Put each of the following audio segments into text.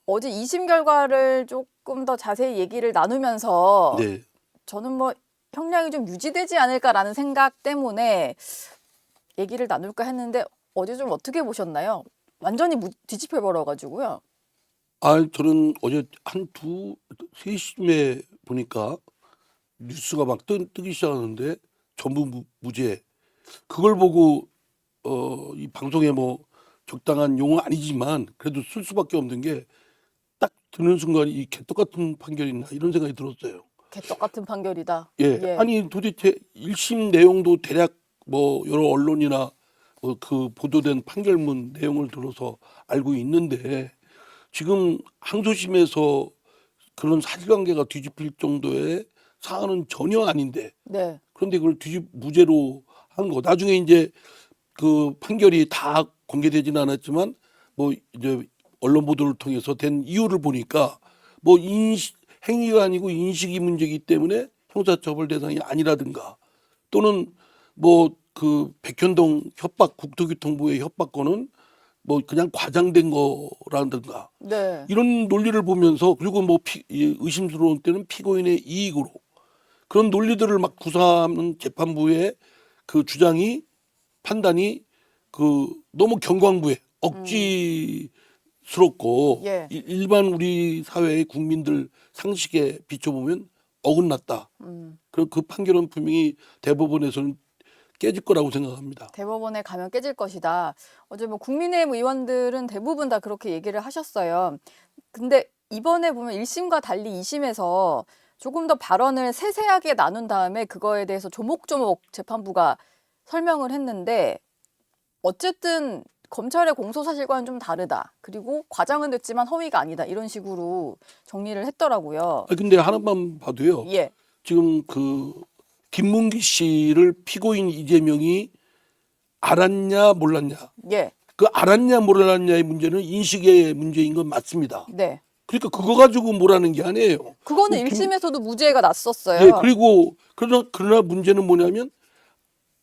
어제 2심 결과를 조금 더 자세히 얘기를 나누면서 네. 저는 뭐 형량이 좀 유지되지 않을까라는 생각 때문에 얘기를 나눌까 했는데 어제 좀 어떻게 보셨나요? 완전히 뒤집혀 버려가지고요. 저는 어제 한 3시쯤에 보니까 뉴스가 막 뜨기 시작하는데 전부 무죄. 그걸 보고 이 방송에 뭐 적당한 용어 아니지만 그래도 쓸 수밖에 없는 게 딱 드는 순간 이 개떡 같은 판결이 있나 이런 생각이 들었어요. 개떡 같은 판결이다. 예. 예. 아니 도대체 1심 내용도 대략 뭐 여러 언론이나 그 보도된 판결문 내용을 들어서 알고 있는데 지금 항소심에서 그런 사실관계가 뒤집힐 정도의 사안은 전혀 아닌데 네. 그런데 그걸 무죄로 한 거. 나중에 이제 그 판결이 다 공개되지는 않았지만 뭐 이제 언론 보도를 통해서 된 이유를 보니까 뭐 행위가 아니고 인식이 문제이기 때문에 형사처벌 대상이 아니라든가 또는 뭐 그 백현동 협박 국토교통부의 협박건은 뭐 그냥 과장된 거라든가 네. 이런 논리를 보면서 그리고 뭐 의심스러운 때는 피고인의 이익으로 그런 논리들을 막 구사하는 재판부의 그 주장이 판단이 그 너무 경광부에 억지스럽고 예. 일반 우리 사회의 국민들 상식에 비춰보면 어긋났다. 그럼 그 판결은 분명히 대법원에서는 깨질 거라고 생각합니다. 대법원에 가면 깨질 것이다. 어제 뭐 국민의힘 의원들은 대부분 다 그렇게 얘기를 하셨어요. 근데 이번에 보면 1심과 달리 2심에서 조금 더 발언을 세세하게 나눈 다음에 그거에 대해서 조목조목 재판부가 설명을 했는데 어쨌든 검찰의 공소사실과는 좀 다르다. 그리고 과장은 됐지만 허위가 아니다. 이런 식으로 정리를 했더라고요. 근데 하나만 봐도요. 예. 지금 그 김문기 씨를 피고인 이재명이 알았냐 몰랐냐. 예. 그 알았냐 몰랐냐의 문제는 인식의 문제인 건 맞습니다. 네. 그러니까 그거 가지고 뭐라는 게 아니에요. 그거는 1심에서도 무죄가 났었어요. 네, 그리고 그러나 문제는 뭐냐면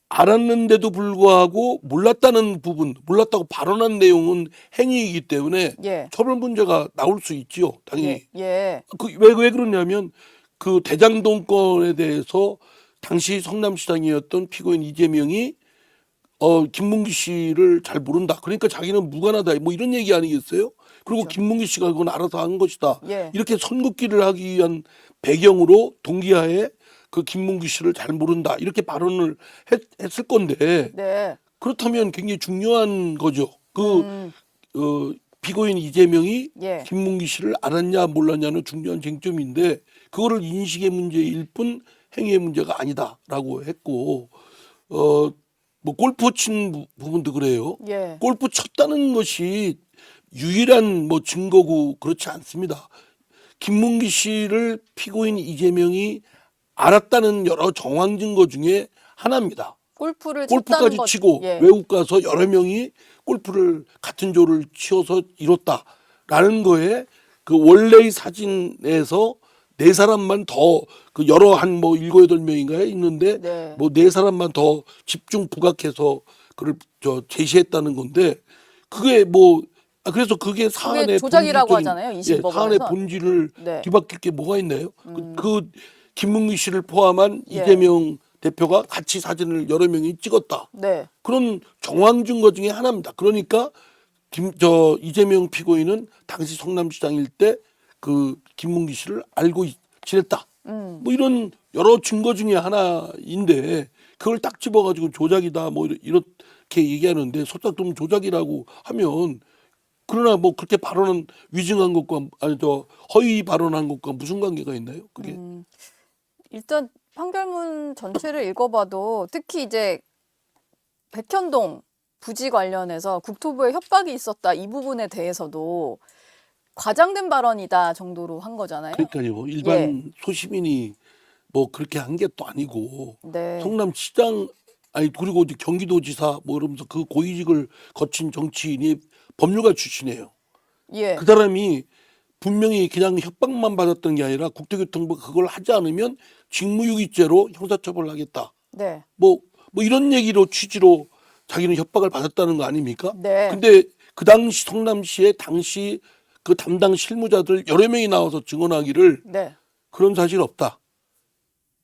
알았는데도 불구하고 몰랐다는 부분, 몰랐다고 발언한 내용은 행위이기 때문에 예. 처벌 문제가 나올 수 있지요, 당연히. 예. 예. 왜 그러냐면 그 대장동 건에 대해서 당시 성남시장이었던 피고인 이재명이 김문기 씨를 잘 모른다. 그러니까 자기는 무관하다. 뭐 이런 얘기 아니겠어요? 그리고 그렇죠. 김문기 씨가 그건 알아서 한 것이다. 예. 이렇게 선긋기를 하기 위한 배경으로 동기하에 그 김문기 씨를 잘 모른다. 이렇게 발언을 했을 건데 네. 그렇다면 굉장히 중요한 거죠. 피고인 이재명이 예. 김문기 씨를 알았냐 몰랐냐는 중요한 쟁점인데 그거를 인식의 문제일 뿐 행위의 문제가 아니다라고 했고 뭐 골프 친 부분도 그래요. 예. 골프 쳤다는 것이 유일한 뭐 증거고 그렇지 않습니다. 김문기 씨를 피고인 이재명이 알았다는 여러 정황 증거 중에 하나입니다. 골프를 골프까지 쳤다는 치고 예. 외국 가서 여러 명이 골프를 같은 조를 치어서 이뤘다라는 거에 그 원래의 사진에서 네 사람만 더 그 여러 한 뭐 7~8명인가요 있는데 네. 뭐 네 사람만 더 집중 부각해서 그걸 제시했다는 건데 그게 뭐 그래서 그게 사안의 조작이라고 본질적인- 하잖아요. 예, 2심 사안의 법원에서. 본질을 네. 뒤바뀔 게 뭐가 있나요? 그 김문기 씨를 포함한 예. 이재명 대표가 같이 사진을 여러 명이 찍었다. 네. 그런 정황 증거 중에 하나입니다. 그러니까 이재명 피고인은 당시 성남시장일 때 그 김문기 씨를 알고 지냈다. 뭐 이런 여러 증거 중에 하나인데 그걸 딱 집어가지고 조작이다 뭐 이렇게 얘기하는데 속닥뜨면 조작이라고 하면 그러나 뭐 그렇게 발언은 위증한 것과 허위 발언한 것과 무슨 관계가 있나요? 그게 일단 판결문 전체를 읽어봐도 특히 이제 백현동 부지 관련해서 국토부에 협박이 있었다 이 부분에 대해서도 과장된 발언이다 정도로 한 거잖아요. 그러니까요. 일반 소시민이 뭐 그렇게 한 게 또 아니고 네. 성남시장 아니 그리고 이제 경기도지사 뭐 이러면서 그 고위직을 거친 정치인이 법률가 출신이에요. 예. 그 사람이 분명히 그냥 협박만 받았던 게 아니라 국토교통부가 그걸 하지 않으면 직무유기죄로 형사처벌하겠다. 네. 뭐 이런 얘기로 취지로 자기는 협박을 받았다는 거 아닙니까? 네. 근데 그 당시 성남시의 당시 그 담당 실무자들 여러 명이 나와서 증언하기를 네. 그런 사실 없다.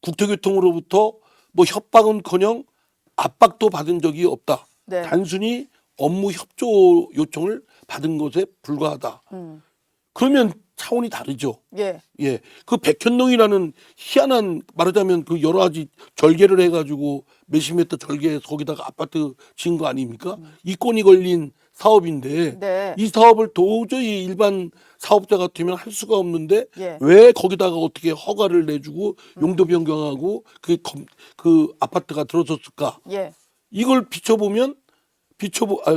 국토교통으로부터 뭐 협박은커녕 압박도 받은 적이 없다. 네. 단순히 업무 협조 요청을 받은 것에 불과하다. 그러면 차원이 다르죠. 예. 예, 그 백현동이라는 희한한 말하자면 그 여러 가지 절개를 해가지고 몇십 미터 절개 거기다가 아파트 지은 거 아닙니까? 이권이 걸린 사업인데 네. 이 사업을 도저히 일반 사업자 같으면 할 수가 없는데 예. 왜 거기다가 어떻게 허가를 내주고 용도 변경하고 그 아파트가 들어섰을까? 예. 이걸 비춰보면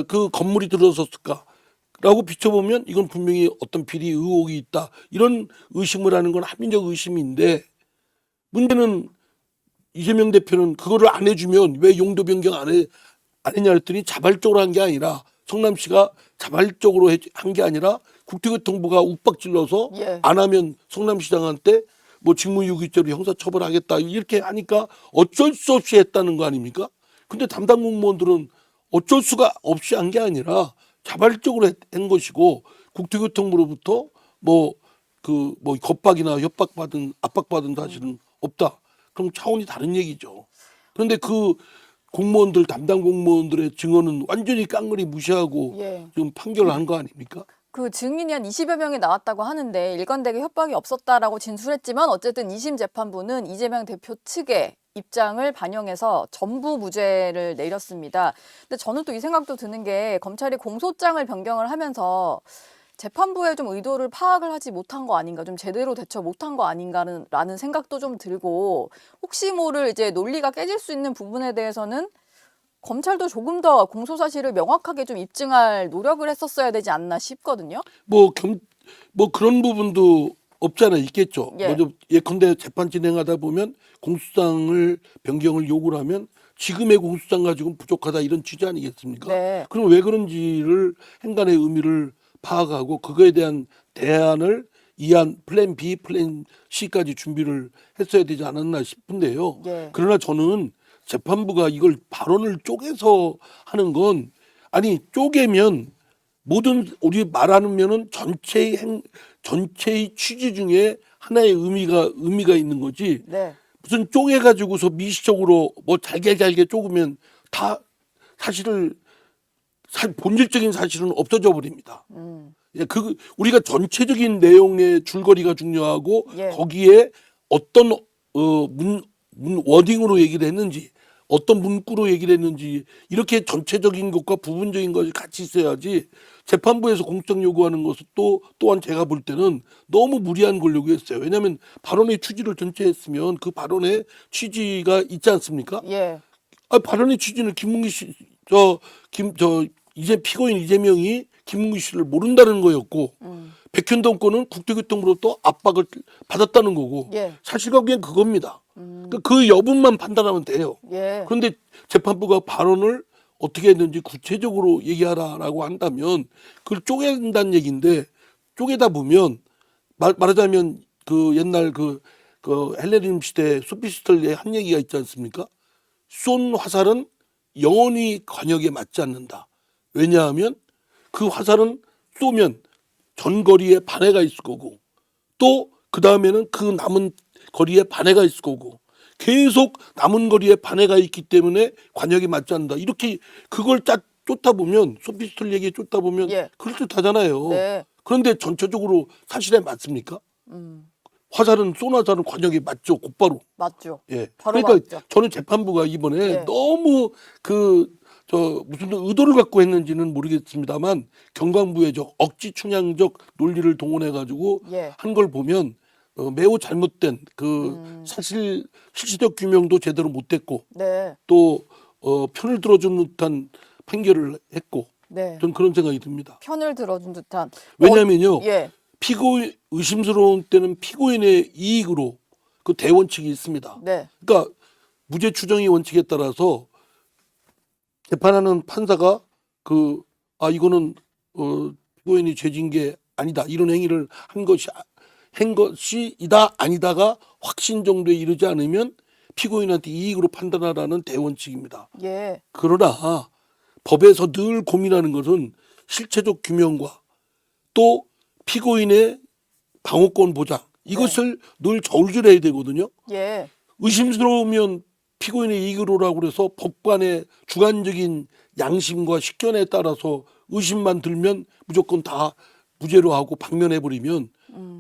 그 건물이 들어섰을까? 라고 비춰보면 이건 분명히 어떤 비리 의혹이 있다. 이런 의심을 하는 건 합리적 의심인데 문제는 이재명 대표는 그거를 안 해주면 왜 용도 변경 안 했냐 했더니 자발적으로 한 게 아니라 성남시가 자발적으로 한 게 아니라 국토교통부가 욱박질러서 예. 안 하면 성남시장한테 뭐 직무유기죄로 형사처벌하겠다 이렇게 하니까 어쩔 수 없이 했다는 거 아닙니까? 근데 담당 공무원들은 어쩔 수가 없이 한 게 아니라 자발적으로 한 것이고 국토교통부로부터 뭐 겁박이나 압박받은 사실은 없다. 그럼 차원이 다른 얘기죠. 그런데 그 공무원들 담당 공무원들의 증언은 완전히 깡그리 무시하고 예. 지금 판결을 한 거 아닙니까? 그 증인이 한 20여 명이 나왔다고 하는데 일관되게 협박이 없었다라고 진술했지만 어쨌든 2심 재판부는 이재명 대표 측의 입장을 반영해서 전부 무죄를 내렸습니다. 근데 저는 또 이 생각도 드는 게 검찰이 공소장을 변경을 하면서 재판부의 좀 의도를 파악을 하지 못한 거 아닌가, 좀 제대로 대처 못한 거 아닌가라는 생각도 좀 들고 혹시 모를 이제 논리가 깨질 수 있는 부분에 대해서는 검찰도 조금 더 공소 사실을 명확하게 좀 입증할 노력을 했었어야 되지 않나 싶거든요. 뭐 그런 부분도 없잖아 있겠죠. 예. 예컨대 재판 진행하다 보면 공소장을 변경을 요구를 하면 지금의 공소장 가지고는 부족하다 이런 취지 아니겠습니까? 네. 그럼 왜 그런지를 행간의 의미를 파악하고 그거에 대한 대안을 이한 플랜 B, 플랜 C까지 준비를 했어야 되지 않았나 싶은데요. 예. 그러나 저는 재판부가 이걸 발언을 쪼개서 하는 건 아니 쪼개면 모든 우리 말하면은 전체의 취지 중에 하나의 의미가 있는 거지. 네. 무슨 쪼개가지고서 미시적으로 뭐 잘게 쪼개면 다 본질적인 사실은 없어져 버립니다. 예, 우리가 전체적인 내용의 줄거리가 중요하고 예. 거기에 어떤 워딩으로 얘기를 했는지 어떤 문구로 얘기를 했는지 이렇게 전체적인 것과 부분적인 것이 같이 있어야지 재판부에서 공소장 요구하는 것은 또한 제가 볼 때는 너무 무리한 걸 요구했어요. 왜냐하면 발언의 취지를 전체 했으면 그 발언의 취지가 있지 않습니까? 예. 발언의 취지는 김문기 씨, 이제 피고인 이재명이 김문기 씨를 모른다는 거였고 백현동 건은 국토교통부로부터 압박을 받았다는 거고 예. 사실관계는 그겁니다. 그러니까 그 여부만 판단하면 돼요. 예. 그런데 재판부가 발언을 어떻게 했는지 구체적으로 얘기하라라고 한다면 그걸 쪼갠다는 얘기인데 쪼개다 보면 말하자면 그 옛날 그 헬레니즘 시대 소피스톨의 한 얘기가 있지 않습니까? 쏜 화살은 영원히 관역에 맞지 않는다. 왜냐하면 그 화살은 쏘면 전거리에 반해가 있을 거고 또 그 다음에는 그 남은 거리에 반해가 있을 거고 계속 남은 거리에 반해가 있기 때문에 관역이 맞지 않는다. 이렇게 그걸 쫓다 보면 소피스톨 얘기에 쫓다 보면 예. 그럴듯하잖아요. 네. 그런데 전체적으로 사실에 맞습니까? 쏜 화살은 관역에 맞죠. 곧바로. 맞죠. 예. 바로 그러니까 맞죠. 저는 재판부가 이번에 예. 너무 무슨 의도를 갖고 했는지는 모르겠습니다만 경강부의 억지 춘향적 논리를 동원해 가지고 예. 한 걸 보면 매우 잘못된 실질적 규명도 제대로 못했고 네. 또 편을 들어준 듯한 판결을 했고 네. 전 그런 생각이 듭니다. 편을 들어준 듯한. 왜냐하면요. 예. 의심스러운 때는 피고인의 이익으로 그 대원칙이 있습니다. 네. 그러니까 무죄 추정의 원칙에 따라서 재판하는 판사가 이거는 피고인이 죄진 게 아니다 이런 행위를 한 것이다 아니다가 확신 정도에 이르지 않으면 피고인한테 이익으로 판단하라는 대원칙입니다. 예. 그러나 법에서 늘 고민하는 것은 실체적 규명과 또 피고인의 방어권 보장 이것을 늘 저울질해야 되거든요. 예. 의심스러우면 피고인의 이익으로라고 그래서 법관의 주관적인 양심과 식견에 따라서 의심만 들면 무조건 다 무죄로 하고 방면해버리면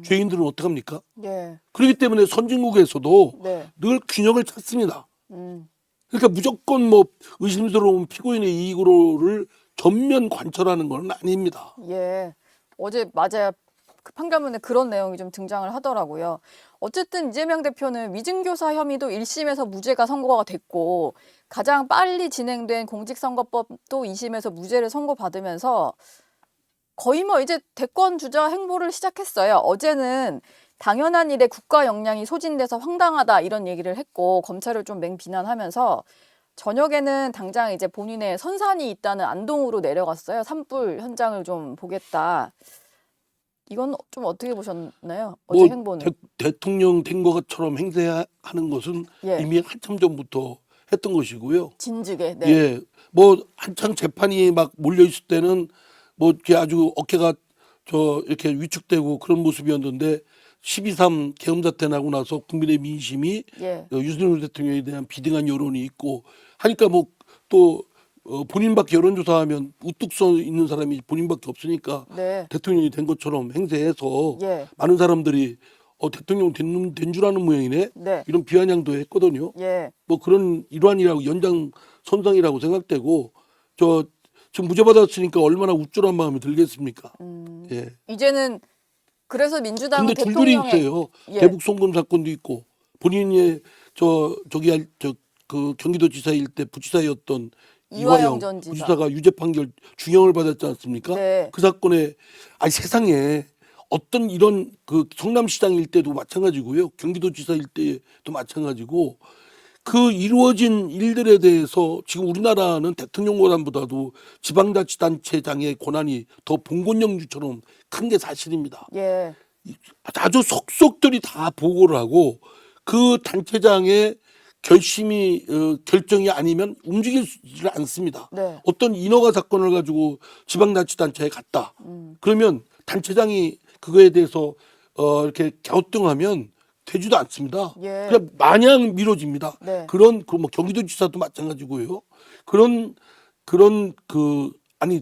죄인들은 어떡합니까? 예. 그렇기 때문에 선진국에서도 네. 늘 균형을 찾습니다. 음. 그러니까 무조건 뭐 의심스러운 피고인의 이익으로를 전면 관철하는 건 아닙니다. 예. 어제 맞아요. 그 판결문에 그런 내용이 좀 등장을 하더라고요. 어쨌든 이재명 대표는 위증교사 혐의도 1심에서 무죄가 선고가 됐고 가장 빨리 진행된 공직선거법도 2심에서 무죄를 선고받으면서 거의 뭐 이제 대권 주자 행보를 시작했어요. 어제는 당연한 일에 국가 역량이 소진돼서 황당하다 이런 얘기를 했고 검찰을 좀 맹비난하면서 저녁에는 당장 이제 본인의 선산이 있다는 안동으로 내려갔어요. 산불 현장을 좀 보겠다. 이건 좀 어떻게 보셨나요? 어제 뭐 행보는. 대통령 된 것처럼 행세하는 것은 예. 이미 한참 전부터 했던 것이고요. 진즉에. 네. 예, 뭐 한창 재판이 막 몰려 있을 때는 뭐 이렇게 아주 어깨가 이렇게 위축되고 그런 모습이었는데 12.3 계엄 사태 나고 나서 국민의 민심이 예. 윤석열 대통령에 대한 비등한 여론이 있고 하니까 뭐 또 본인밖에 여론조사하면 우뚝 서 있는 사람이 본인밖에 없으니까 네. 대통령이 된 것처럼 행세해서 예. 많은 사람들이 대통령 된 줄 아는 모양이네 네. 이런 비아냥도 했거든요. 예. 뭐 그런 일환이라고 연장선상이라고 생각되고 지금 무죄 받았으니까 얼마나 우쭐한 마음이 들겠습니까? 예. 이제는 그래서 민주당은 근데 줄줄이 대통령의 있어요. 예. 대북 송금 사건도 있고 본인이 그 경기도지사일 때 부지사였던 이화영 전 지사. 부지사가 유죄 판결 중형을 받았지 않습니까? 네. 그 사건에 세상에 어떤 이런 그 성남시장일 때도 마찬가지고요. 경기도지사일 때도 마찬가지고 그 이루어진 일들에 대해서 지금 우리나라는 대통령 권한보다도 지방자치단체장의 권한이 더 봉건영주처럼 큰 게 사실입니다. 예. 아주 속속들이 다 보고를 하고 그 단체장의 결정이 아니면 움직이지를 않습니다. 네. 어떤 인허가 사건을 가지고 지방자치단체에 갔다. 그러면 단체장이 그거에 대해서 이렇게 갸우뚱하면 되지도 않습니다. 예. 그냥 마냥 미뤄집니다. 네. 그런 뭐 경기도지사도 마찬가지고요. 그런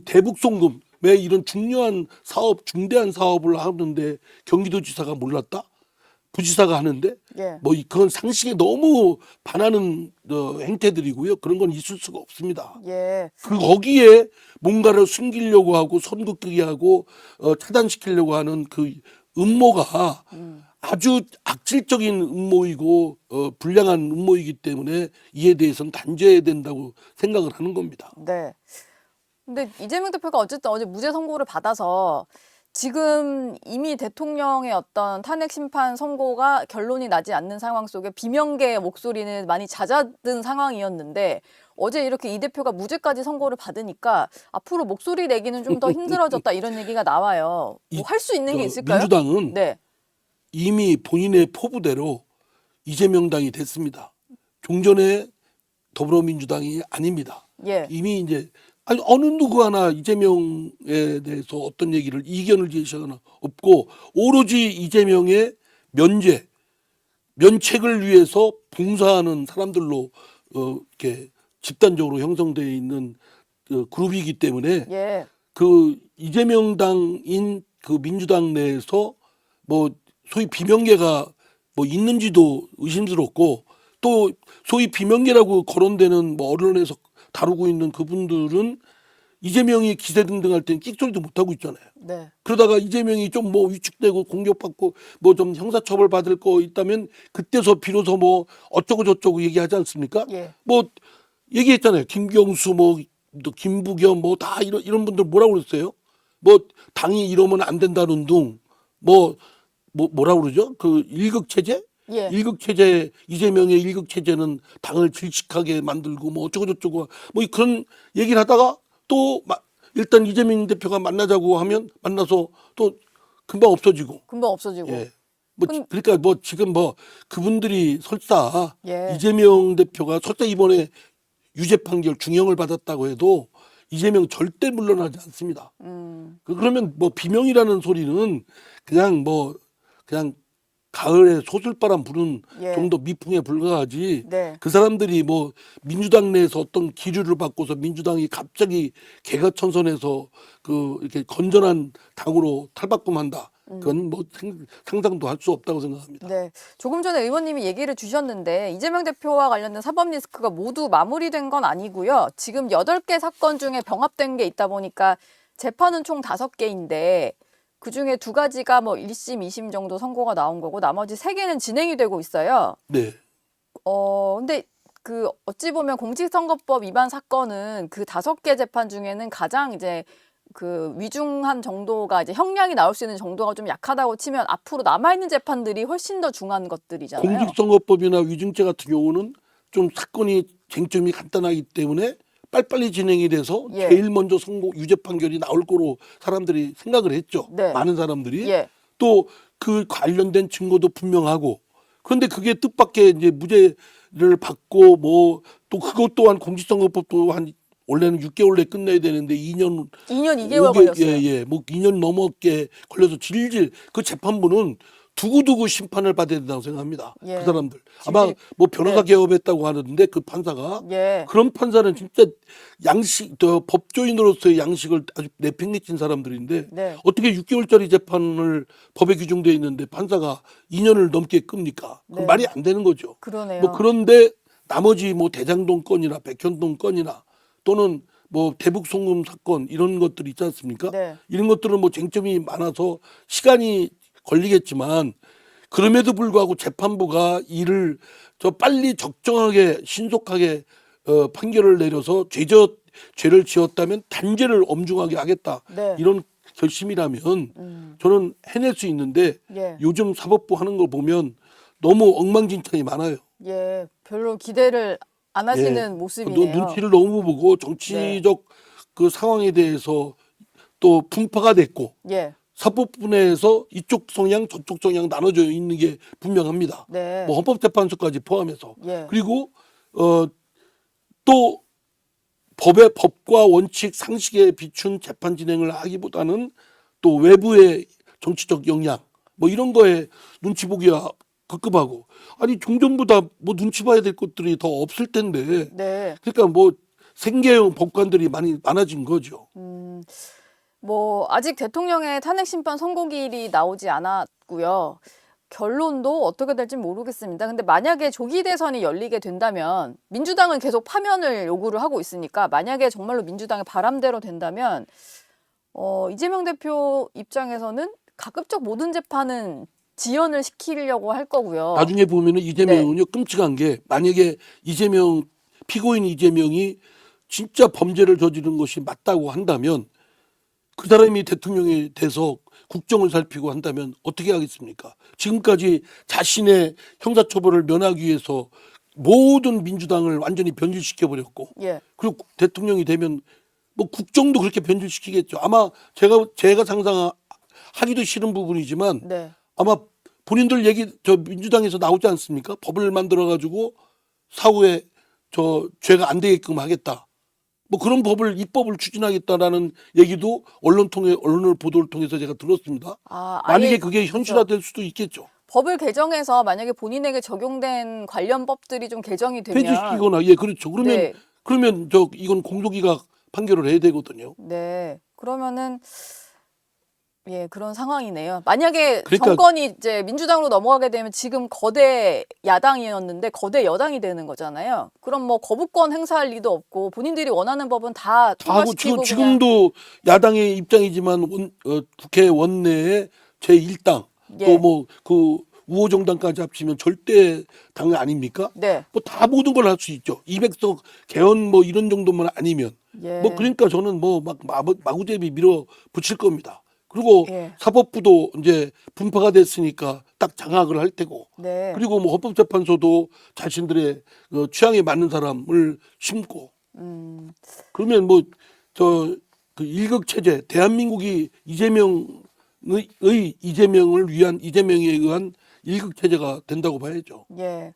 대북 송금에 이런 중요한 사업, 중대한 사업을 하는데 경기도지사가 몰랐다? 부지사가 하는데 예. 뭐 그건 상식에 너무 반하는 행태들이고요. 그런 건 있을 수가 없습니다. 예. 거기에 뭔가를 숨기려고 하고 손긋기게 하고 차단시키려고 하는 그 음모가 아주 악질적인 음모이고 불량한 음모이기 때문에 이에 대해서는 단죄해야 된다고 생각을 하는 겁니다. 네. 근데 이재명 대표가 어쨌든 어제 무죄 선고를 받아서 지금 이미 대통령의 어떤 탄핵 심판 선고가 결론이 나지 않는 상황 속에 비명계의 목소리는 많이 잦아든 상황이었는데 어제 이렇게 이 대표가 무죄까지 선고를 받으니까 앞으로 목소리 내기는 좀 더 힘들어졌다 이런 얘기가 나와요. 뭐 할 수 있는 게 있을까요? 민주당은 네. 이미 본인의 포부대로 이재명 당이 됐습니다. 종전의 더불어민주당이 아닙니다. 예. 이미 이제 어느 누구 하나 이재명에 대해서 어떤 얘기를 이견을 제시하거나 없고 오로지 이재명의 면책을 위해서 봉사하는 사람들로 이렇게 집단적으로 형성되어 있는 그룹이기 때문에 예. 그 이재명 당인 그 민주당 내에서 뭐 소위 비명계가 뭐 있는지도 의심스럽고 또 소위 비명계라고 거론되는 뭐 언론에서 다루고 있는 그분들은 이재명이 기세등등할 때는 끽소리도 못 하고 있잖아요. 네. 그러다가 이재명이 좀 뭐 위축되고 공격받고 뭐 좀 형사처벌 받을 거 있다면 그때서 비로소 뭐 어쩌고 저쩌고 얘기하지 않습니까? 예. 뭐 얘기했잖아요. 김경수 뭐 또 김부겸 뭐 다 이런 분들 뭐라고 그랬어요? 뭐 당이 이러면 안 된다는 둥 뭐라고 그러죠? 그 일극 체제? 예. 일극 체제 이재명의 일극 체제는 당을 질식하게 만들고 뭐 어쩌고 저쩌고 뭐 그런 얘기를 하다가 또 일단 이재명 대표가 만나자고 하면 만나서 또 금방 없어지고 금방 없어지고. 예. 그러니까 뭐 지금 뭐 그분들이 설사 예. 이재명 대표가 설사 이번에 유죄 판결 중형을 받았다고 해도 이재명 절대 물러나지 않습니다. 그러면 뭐 비명이라는 소리는 그냥 그냥 가을에 소슬바람 부는 예. 정도 미풍에 불과하지. 네. 그 사람들이 뭐 민주당 내에서 어떤 기류를 바꿔서 민주당이 갑자기 개가천선해서 그 이렇게 건전한 당으로 탈바꿈한다. 그건 뭐 상상도 할 수 없다고 생각합니다. 네. 조금 전에 의원님이 얘기를 주셨는데 이재명 대표와 관련된 사법 리스크가 모두 마무리된 건 아니고요. 지금 8개 사건 중에 병합된 게 있다 보니까 재판은 총 5개인데 그중에 2가지가 뭐 1심, 2심 정도 선고가 나온 거고 나머지 3개는 진행이 되고 있어요. 네. 근데 그 어찌 보면 공직선거법 위반 사건은 그 5개 재판 중에는 가장 이제 그 위중한 정도가 이제 형량이 나올 수 있는 정도가 좀 약하다고 치면 앞으로 남아있는 재판들이 훨씬 더 중한 것들이잖아요. 공직선거법이나 위증죄 같은 경우는 좀 사건이 쟁점이 간단하기 때문에 빨리빨리 진행이 돼서 예. 제일 먼저 선고 유죄 판결이 나올 거로 사람들이 생각을 했죠. 네. 많은 사람들이. 예. 또 그 관련된 증거도 분명하고. 그런데 그게 뜻밖의 이제 무죄를 받고 뭐 또 그것 또한 공직선거법도 한 원래는 6개월 내에 끝내야 되는데 2년 2개월 걸렸어요. 예. 뭐 2년 넘게 걸려서 질질 그 재판부는 두고두고 심판을 받아야 된다고 생각합니다. 예. 그 사람들. 아마 뭐 변호사 개업했다고 하는데 그 판사가 예. 그런 판사는 진짜 법조인으로서의 양식을 아주 내팽개친 사람들인데 네. 어떻게 6개월짜리 재판을 법에 규정되어 있는데 판사가 2년을 넘게 끕니까? 그 네. 말이 안 되는 거죠. 그러네요. 뭐 그런데 나머지 뭐 대장동 건이나 백현동 건이나 또는 뭐 대북 송금 사건 이런 것들 있지 않습니까? 네. 이런 것들은 뭐 쟁점이 많아서 시간이 걸리겠지만 그럼에도 불구하고 재판부가 이를 저 빨리 적정하게 신속하게 판결을 내려서 죄를 지었다면 단죄를 엄중하게 하겠다. 네. 이런 결심이라면 저는 해낼 수 있는데 예. 요즘 사법부 하는 거 보면 너무 엉망진창이 많아요. 예. 별로 기대를 안 하시는 모습이네요. 눈치를 너무 보고 정치적 그 상황에 대해서 또 분파가 됐고 예. 사법부 내에서 이쪽 성향 저쪽 성향 나눠져 있는 게 분명합니다. 네. 뭐 헌법재판소까지 포함해서. 예. 그리고 또 법과 원칙 상식에 비춘 재판 진행을 하기보다는 또 외부의 정치적 영향 뭐 이런 거에 눈치 보기가 급급하고 아니 종전보다 뭐 눈치 봐야 될 것들이 더 없을 텐데 네. 그러니까 뭐 생계형 법관들이 많아진 거죠. 뭐 아직 대통령의 탄핵 심판 선고일이 나오지 않았고요. 결론도 어떻게 될지 모르겠습니다. 근데 만약에 조기 대선이 열리게 된다면 민주당은 계속 파면을 요구를 하고 있으니까 만약에 정말로 민주당의 바람대로 된다면 이재명 대표 입장에서는 가급적 모든 재판은 지연을 시키려고 할 거고요. 나중에 보면은 이재명은요 끔찍한 게 만약에 피고인 이재명이 진짜 범죄를 저지른 것이 맞다고 한다면 그 사람이 대통령이 돼서 국정을 살피고 한다면 어떻게 하겠습니까? 지금까지 자신의 형사처벌을 면하기 위해서 모든 민주당을 완전히 변질시켜 버렸고 예. 그리고 대통령이 되면 뭐 국정도 그렇게 변질시키겠죠. 아마 제가 상상하기도 싫은 부분이지만 네. 아마 본인들 민주당에서 나오지 않습니까? 법을 만들어 가지고 사후에 죄가 안 되게끔 하겠다. 뭐 그런 입법을 추진하겠다라는 얘기도 언론을 보도를 통해서 제가 들었습니다. 만약에 그게 현실화될 수도 있겠죠. 법을 개정해서 만약에 본인에게 적용된 관련 법들이 좀 개정이 되면 폐지시키거나 그렇죠. 그러면 이건 공소기각 판결을 해야 되거든요. 네. 그러면은 그런 상황이네요. 만약에 그러니까 정권이 이제 민주당으로 넘어가게 되면 지금 거대 야당이었는데 거대 여당이 되는 거잖아요. 그럼 뭐 거부권 행사할 리도 없고 본인들이 원하는 법은 다 통과시키고 지금도 야당의 입장이지만 국회 원내에 제1당 또 뭐 그 우호정당까지 합치면 절대 당 아닙니까? 네. 뭐 다 모든 걸 할 수 있죠. 200석 개헌 뭐 이런 정도만 아니면 뭐 그러니까 저는 뭐 막 마구잡이 밀어붙일 겁니다. 그리고 사법부도 이제 분파가 됐으니까 딱 장악을 할 테고 네. 그리고 뭐 헌법재판소도 자신들의 취향에 맞는 사람을 심고 그러면 뭐 그 일극 체제 대한민국이 이재명에 의한 일극 체제가 된다고 봐야죠. 예.